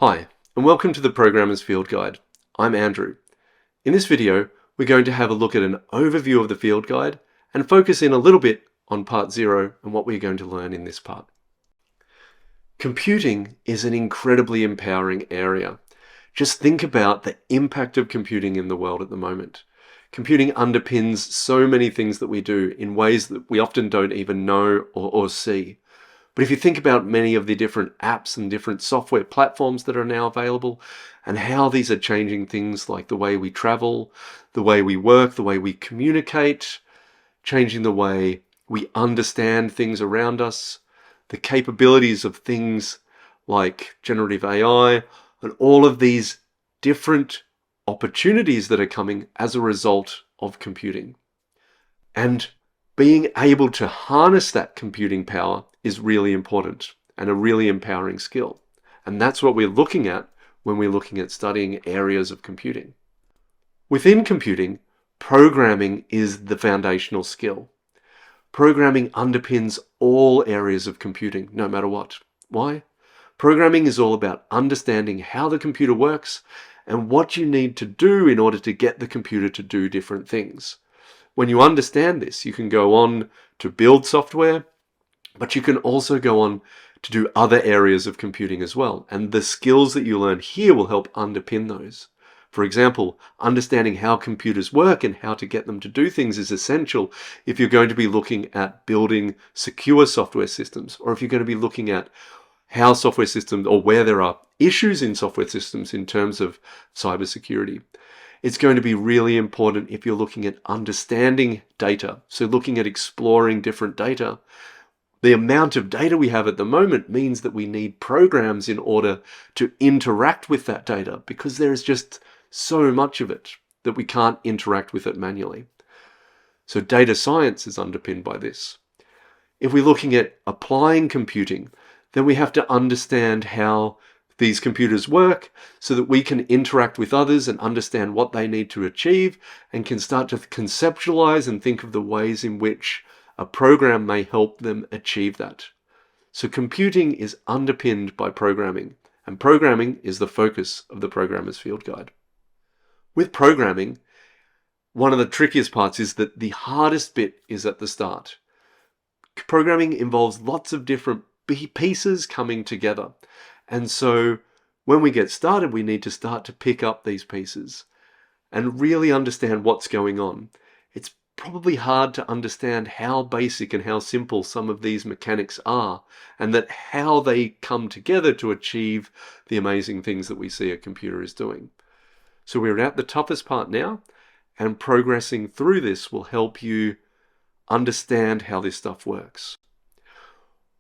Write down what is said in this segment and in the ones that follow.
Hi, and welcome to the Programmer's Field Guide. I'm Andrew. In this video, we're going to have a look at an overview of the field guide and focus in a little bit on part 0 and what we're going to learn in this part. Computing is an incredibly empowering area. Just think about the impact of computing in the world at the moment. Computing underpins so many things that we do in ways that we often don't even know or see. But if you think about many of the different apps and different software platforms that are now available and how these are changing things like the way we travel, the way we work, the way we communicate, changing the way we understand things around us, the capabilities of things like generative AI, and all of these different opportunities that are coming as a result of computing. And being able to harness that computing power is really important and a really empowering skill. And that's what we're looking at when we're looking at studying areas of computing. Within computing, programming is the foundational skill. Programming underpins all areas of computing, no matter what. Why? Programming is all about understanding how the computer works and what you need to do in order to get the computer to do different things. When you understand this, you can go on to build software, but you can also go on to do other areas of computing as well. And the skills that you learn here will help underpin those. For example, understanding how computers work and how to get them to do things is essential if you're going to be looking at building secure software systems, or if you're going to be looking at how software systems, or where there are issues in software systems in terms of cybersecurity. It's going to be really important if you're looking at understanding data, so looking at exploring different data. The amount of data we have at the moment means that we need programs in order to interact with that data, because there's just so much of it that we can't interact with it manually. So data science is underpinned by this. If we're looking at applying computing, then we have to understand how these computers work so that we can interact with others and understand what they need to achieve, and can start to conceptualize and think of the ways in which a program may help them achieve that. So computing is underpinned by programming, and programming is the focus of the Programmer's Field Guide. With programming, one of the trickiest parts is that the hardest bit is at the start. Programming involves lots of different pieces coming together. And so when we get started, we need to start to pick up these pieces and really understand what's going on. It's probably hard to understand how basic and how simple some of these mechanics are, and that how they come together to achieve the amazing things that we see a computer is doing. So we're at the toughest part now, and progressing through this will help you understand how this stuff works.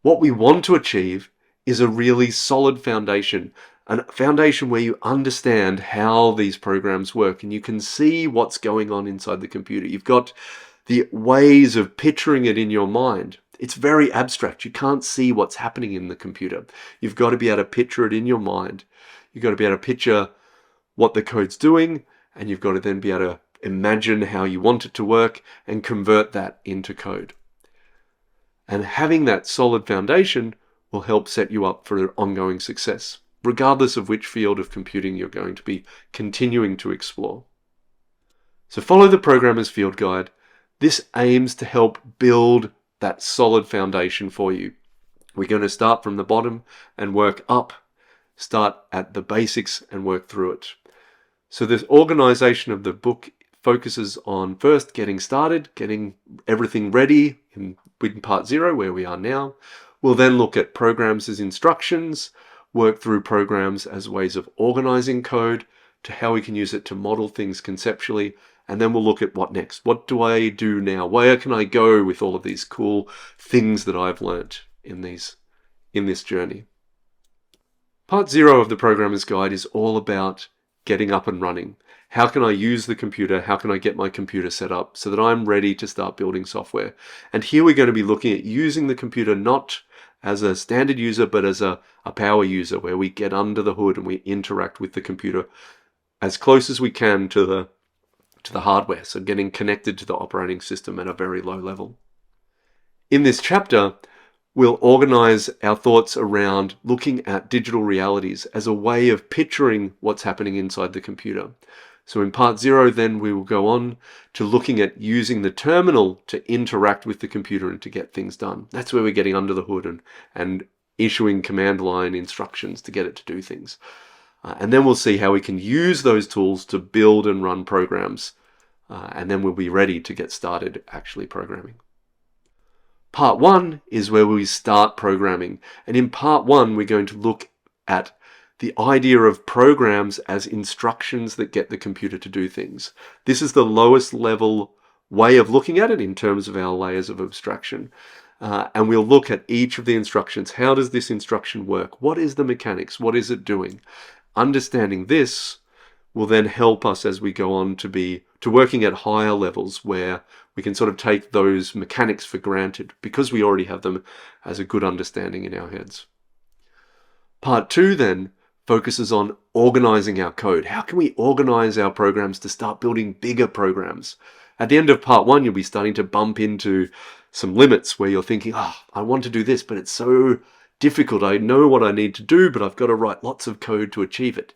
What we want to achieve is a really solid foundation, a foundation where you understand how these programs work and you can see what's going on inside the computer. You've got the ways of picturing it in your mind. It's very abstract. You can't see what's happening in the computer. You've got to be able to picture it in your mind. You've got to be able to picture what the code's doing, and you've got to then be able to imagine how you want it to work and convert that into code. And having that solid foundation will help set you up for ongoing success, regardless of which field of computing you're going to be continuing to explore. So follow the Programmer's Field Guide. This aims to help build that solid foundation for you. We're going to start from the bottom and work up, start at the basics and work through it. So this organization of the book focuses on first getting started, getting everything ready in part 0, where we are now. We'll then look at programs as instructions, work through programs as ways of organizing code, to how we can use it to model things conceptually, and then we'll look at what next. What do I do now? Where can I go with all of these cool things that I've learnt in this journey? Part 0 of the Programmer's Guide is all about getting up and running. How can I use the computer? How can I get my computer set up so that I'm ready to start building software? And here we're going to be looking at using the computer not as a standard user, but as a power user, where we get under the hood and we interact with the computer as close as we can to the hardware, so getting connected to the operating system at a very low level. In this chapter, We'll organize our thoughts around looking at digital realities as a way of picturing what's happening inside the computer. So in part 0, then we will go on to looking at using the terminal to interact with the computer and to get things done. That's where we're getting under the hood and issuing command line instructions to get it to do things. And then we'll see how we can use those tools to build and run programs. And then we'll be ready to get started actually programming. Part 1 is where we start programming. And in part 1, we're going to look at the idea of programs as instructions that get the computer to do things. This is the lowest level way of looking at it in terms of our layers of abstraction. And we'll look at each of the instructions. How does this instruction work? What is the mechanics? What is it doing? Understanding this will then help us as we go on to working at higher levels where we can sort of take those mechanics for granted because we already have them as a good understanding in our heads. Part 2 then focuses on organizing our code. How can we organize our programs to start building bigger programs? At the end of part 1, you'll be starting to bump into some limits where you're thinking, I want to do this, but it's so difficult. I know what I need to do, but I've got to write lots of code to achieve it.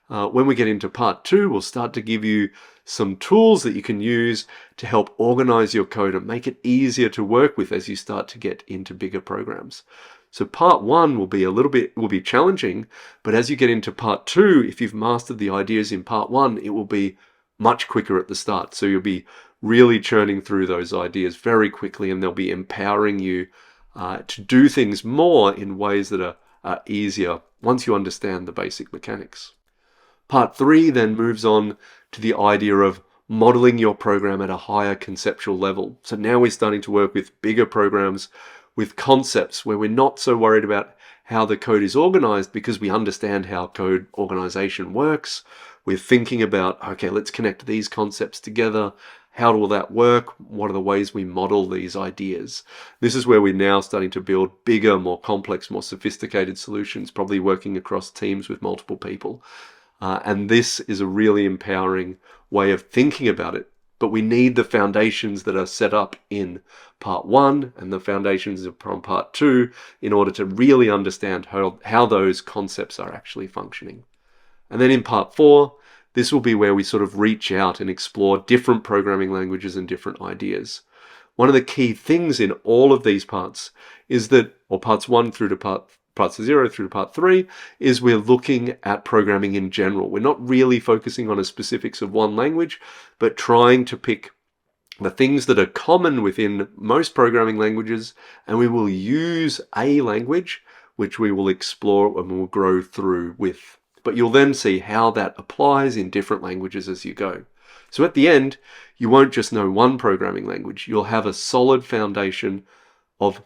When we get into part 2, we'll start to give you some tools that you can use to help organize your code and make it easier to work with as you start to get into bigger programs. So part 1 will be challenging, but as you get into part 2, if you've mastered the ideas in part 1, it will be much quicker at the start. So you'll be really churning through those ideas very quickly, and they'll be empowering you to do things more in ways that are easier once you understand the basic mechanics. Part 3 then moves on to the idea of modeling your program at a higher conceptual level. So now we're starting to work with bigger programs with concepts where we're not so worried about how the code is organized because we understand how code organization works. We're thinking about, okay, let's connect these concepts together. How will that work? What are the ways we model these ideas? This is where we're now starting to build bigger, more complex, more sophisticated solutions, probably working across teams with multiple people. And this is a really empowering way of thinking about it. But we need the foundations that are set up in part 1 and the foundations from part 2 in order to really understand how those concepts are actually functioning. And then in part 4, this will be where we sort of reach out and explore different programming languages and different ideas. One of the key things in all of these parts is that, or parts 1 through to parts 0 through to part 3, is we're looking at programming in general. We're not really focusing on the specifics of one language, but trying to pick the things that are common within most programming languages, and we will use a language which we will explore and we'll grow through with. But you'll then see how that applies in different languages as you go. So at the end, you won't just know one programming language. You'll have a solid foundation of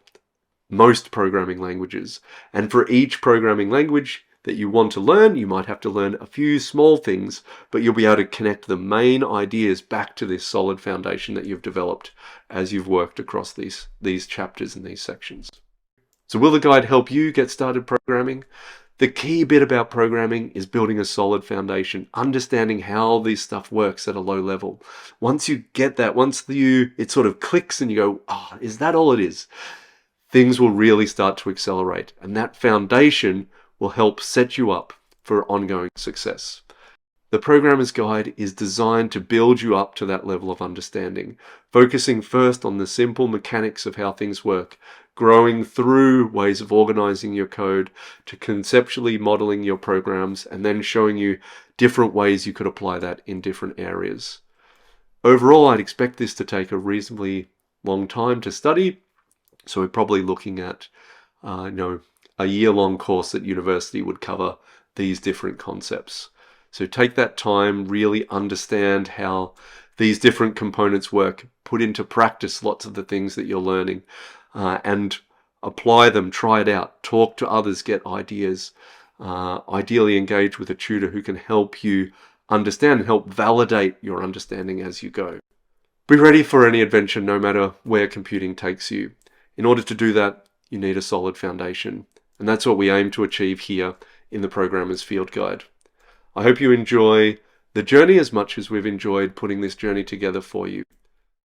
most programming languages. And for each programming language that you want to learn, you might have to learn a few small things, but you'll be able to connect the main ideas back to this solid foundation that you've developed as you've worked across these chapters and these sections. So will the guide help you get started programming? The key bit about programming is building a solid foundation, understanding how this stuff works at a low level. Once you get that, it sort of clicks and you go, is that all it is? Things will really start to accelerate, and that foundation will help set you up for ongoing success. The Programmer's Guide is designed to build you up to that level of understanding, focusing first on the simple mechanics of how things work, growing through ways of organizing your code to conceptually modeling your programs, and then showing you different ways you could apply that in different areas. Overall, I'd expect this to take a reasonably long time to study. So we're probably looking at, a year-long course at university would cover these different concepts. So take that time, really understand how these different components work, put into practice lots of the things that you're learning, and apply them, try it out, talk to others, get ideas, ideally engage with a tutor who can help you understand and help validate your understanding as you go. Be ready for any adventure, no matter where computing takes you. In order to do that, you need a solid foundation, and that's what we aim to achieve here in the Programmer's Field Guide. I hope you enjoy the journey as much as we've enjoyed putting this journey together for you.